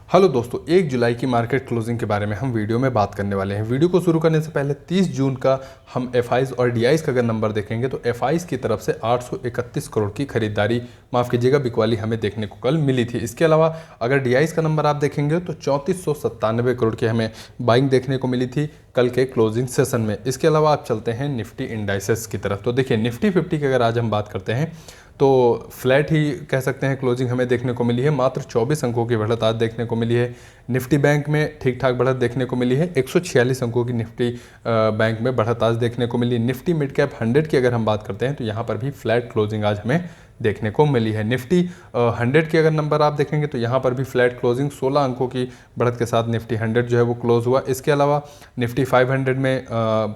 Hello दोस्तों, 1 जुलाई की market closing के बारे में हम वीडियो में बात करने वाले हैं। वीडियो को शुरू करने से पहले 30 जून का हम एफआईज और डीआईज का अगर नंबर देखेंगे तो एफआईज की तरफ से 831 करोड़ की खरीदारी, माफ़ कीजिएगा, बिकवाली हमें देखने को कल मिली थी। इसके अलावा अगर डीआईज का नंबर आप देखेंगे तो 3497 करोड़ की हमें बाइंग देखने को मिली थी कल के क्लोजिंग सेशन में। इसके अलावा आप चलते हैं निफ्टी इंडाइसेस की तरफ। तो देखिए, निफ्टी 50 की अगर आज हम बात करते हैं तो फ्लैट ही कह सकते हैं क्लोजिंग हमें देखने को मिली है। मात्र 24 अंकों की बढ़त आज देखने को मिली है। निफ्टी बैंक में ठीक ठाक बढ़त देखने को मिली है। 146 अंकों की निफ्टी बैंक में बढ़त आज देखने को मिली। निफ्टी मिड कैप 100 की अगर हम बात करते हैं तो यहाँ पर भी फ्लैट क्लोजिंग आज हमें देखने को मिली है। निफ्टी 100 की अगर नंबर आप देखेंगे तो यहाँ पर भी फ्लैट क्लोजिंग 16 अंकों की बढ़त के साथ निफ्टी 100 जो है वो क्लोज हुआ। इसके अलावा निफ्टी 500 में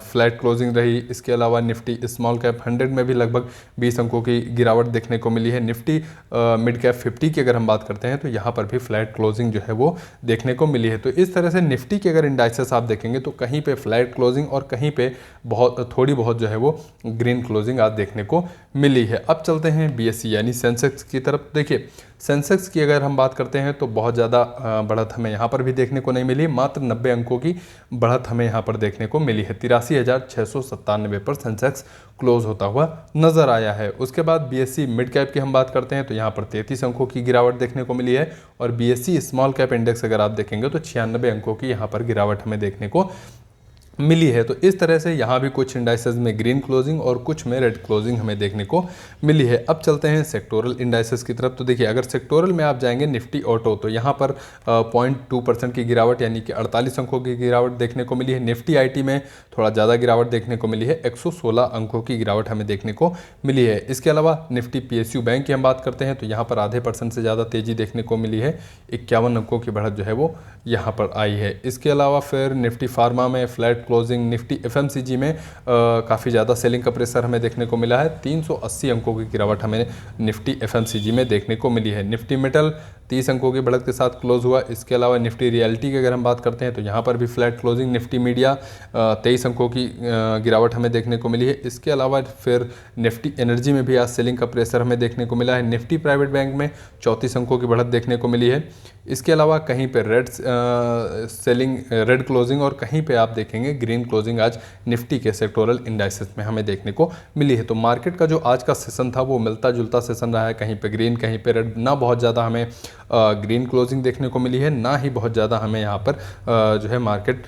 फ्लैट क्लोजिंग रही। इसके अलावा निफ्टी स्मॉल कैप 100 में भी लगभग 20 अंकों की गिरावट देखने को मिली है। निफ्टी मिड कैप 50 की अगर हम बात करते हैं तो यहाँ पर भी फ्लैट क्लोजिंग जो है वो देखने को मिली है। तो इस तरह से निफ्टी के अगर इंडाइसेस आप देखेंगे तो कहीं पे फ्लैट क्लोजिंग और कहीं पे थोड़ी बहुत जो है वो ग्रीन क्लोजिंग आज देखने को मिली है। अब चलते हैं बीएसई यानी सेंसेक्स की तरफ। देखिए, सेंसेक्स की अगर हम बात करते हैं तो बहुत ज़्यादा बढ़त हमें यहाँ पर भी देखने को नहीं मिली। मात्र 90 अंकों की बढ़त हमें यहाँ पर देखने को मिली है। 83,697 पर सेंसेक्स क्लोज होता हुआ नजर आया है। उसके बाद बीएसई मिड कैप की हम बात करते हैं तो यहाँ पर 33 अंकों की गिरावट देखने को मिली है। और बीएसई स्मॉल कैप इंडेक्स अगर आप देखेंगे तो 96 अंकों की यहाँ पर गिरावट हमें देखने को मिली है। तो इस तरह से यहाँ भी कुछ इंडाइसेस में ग्रीन क्लोजिंग और कुछ में रेड क्लोजिंग हमें देखने को मिली है। अब चलते हैं सेक्टोरल इंडाइसेस की तरफ। तो देखिए, अगर सेक्टोरल में आप जाएंगे निफ्टी ऑटो तो यहाँ पर 0.2% की गिरावट यानी कि 48 अंकों की गिरावट देखने को मिली है। निफ्टी आईटी में थोड़ा ज़्यादा गिरावट देखने को मिली है। 116 अंकों की गिरावट हमें देखने को मिली है। इसके अलावा निफ्टी पीएसयू बैंक की हम बात करते हैं तो यहाँ पर आधे % से ज़्यादा तेज़ी देखने को मिली है। 51 अंकों की बढ़त जो है वो यहाँ पर आई है। इसके अलावा फिर निफ्टी फार्मा में फ्लैट क्लोजिंग। निफ्टी एफएमसीजी में काफ़ी ज़्यादा सेलिंग का प्रेशर हमें देखने को मिला है। 380 अंकों की गिरावट हमें निफ्टी एफएमसीजी में देखने को मिली है। निफ्टी मेटल 30 अंकों की बढ़त के साथ क्लोज हुआ। इसके अलावा निफ्टी रियल्टी की अगर हम बात करते हैं तो यहाँ पर भी फ्लैट क्लोजिंग। निफ्टी मीडिया 23 अंकों की गिरावट हमें देखने को मिली है। इसके अलावा फिर निफ्टी एनर्जी में भी आज सेलिंग का प्रेशर हमें देखने को मिला है। निफ्टी प्राइवेट बैंक में 34 अंकों की बढ़त देखने को मिली है। इसके अलावा कहीं पे रेड क्लोजिंग और कहीं पे आप देखेंगे ग्रीन क्लोजिंग आज निफ्टी के सेक्टोरल इंडाइसेस में हमें देखने को मिली है। तो मार्केट का जो आज का सेशन था वो मिलता जुलता सेशन रहा है। कहीं पे ग्रीन, कहीं पे रेड। ना बहुत ज़्यादा हमें ग्रीन क्लोजिंग देखने को मिली है, ना ही बहुत ज़्यादा हमें यहाँ पर जो है मार्केट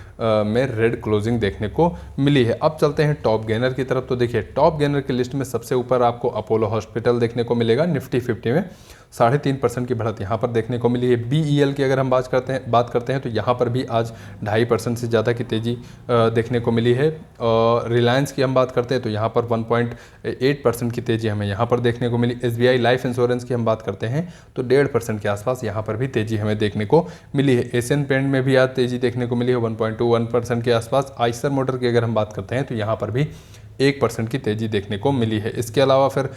में रेड क्लोजिंग देखने को मिली है। अब चलते हैं टॉप गेनर की तरफ। तो देखिए, टॉप गेनर की लिस्ट में सबसे ऊपर आपको अपोलो हॉस्पिटल देखने को मिलेगा। निफ्टी 50 में 3.5% की बढ़त यहाँ पर देखने को मिली है। बीईएल की अगर हम बात करते हैं तो यहाँ पर भी आज 2.5% से ज़्यादा की तेज़ी देखने को मिली है। और रिलायंस की हम बात करते हैं तो यहाँ पर 1.8% की तेज़ी हमें यहाँ पर देखने को मिली। एसबीआई लाइफ इंश्योरेंस की हम बात करते हैं तो 1.5% के आसपास यहाँ पर भी तेज़ी हमें देखने को मिली है। एशियन पेंट में भी आज तेज़ी देखने को मिली है 1.21% के आसपास। आइसर मोटर की अगर हम बात करते हैं तो यहाँ पर भी 1% की तेज़ी देखने को मिली है। इसके अलावा फिर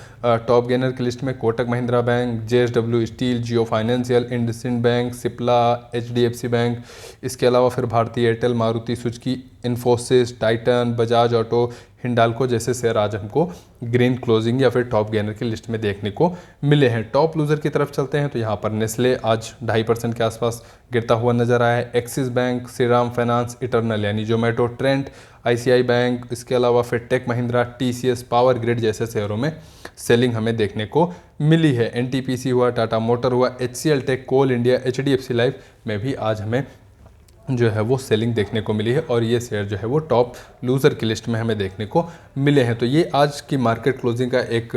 टॉप गेनर की लिस्ट में Kotak Mahindra bank, JSW steel, Jio financial, IndusInd bank, Cipla, HDFC bank, इसके अलावा फिर भारतीय एयरटेल, मारुति सुजुकी, इन्फोसिस, टाइटन, बजाज ऑटो, हिंडाल्को जैसे शेयर आज हमको ग्रीन क्लोजिंग या फिर टॉप गेनर की लिस्ट में देखने को मिले हैं। टॉप लूजर की तरफ चलते हैं तो यहाँ पर नेस्ले आज 2.5% के आसपास गिरता हुआ नजर आया है। Axis bank, Shriram finance, eternal यानी जोमेटो, ट्रेंट, आईसीआई बैंक, इसके अलावा फिर tech Mahindra, TCS, power grid जैसे शेयरों में सेलिंग हमें देखने को मिली है। एनटीपीसी हुआ, टाटा मोटर हुआ, एचसीएल टेक, कोल इंडिया, एचडीएफसी लाइफ में भी आज हमें जो है वो सेलिंग देखने को मिली है। और ये शेयर जो है वो टॉप लूज़र की लिस्ट में हमें देखने को मिले हैं। तो ये आज की मार्केट क्लोजिंग का एक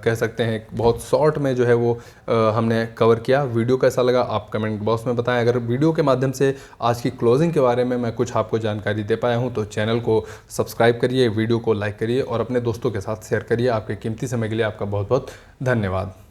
कह सकते हैं बहुत शॉर्ट में जो है वो हमने कवर किया। वीडियो कैसा लगा आप कमेंट बॉक्स में बताएं। अगर वीडियो के माध्यम से आज की क्लोजिंग के बारे में मैं कुछ आपको जानकारी दे पाया हूँ तो चैनल को सब्सक्राइब करिए, वीडियो को लाइक करिए और अपने दोस्तों के साथ शेयर करिए। आपके कीमती समय के लिए आपका बहुत बहुत धन्यवाद।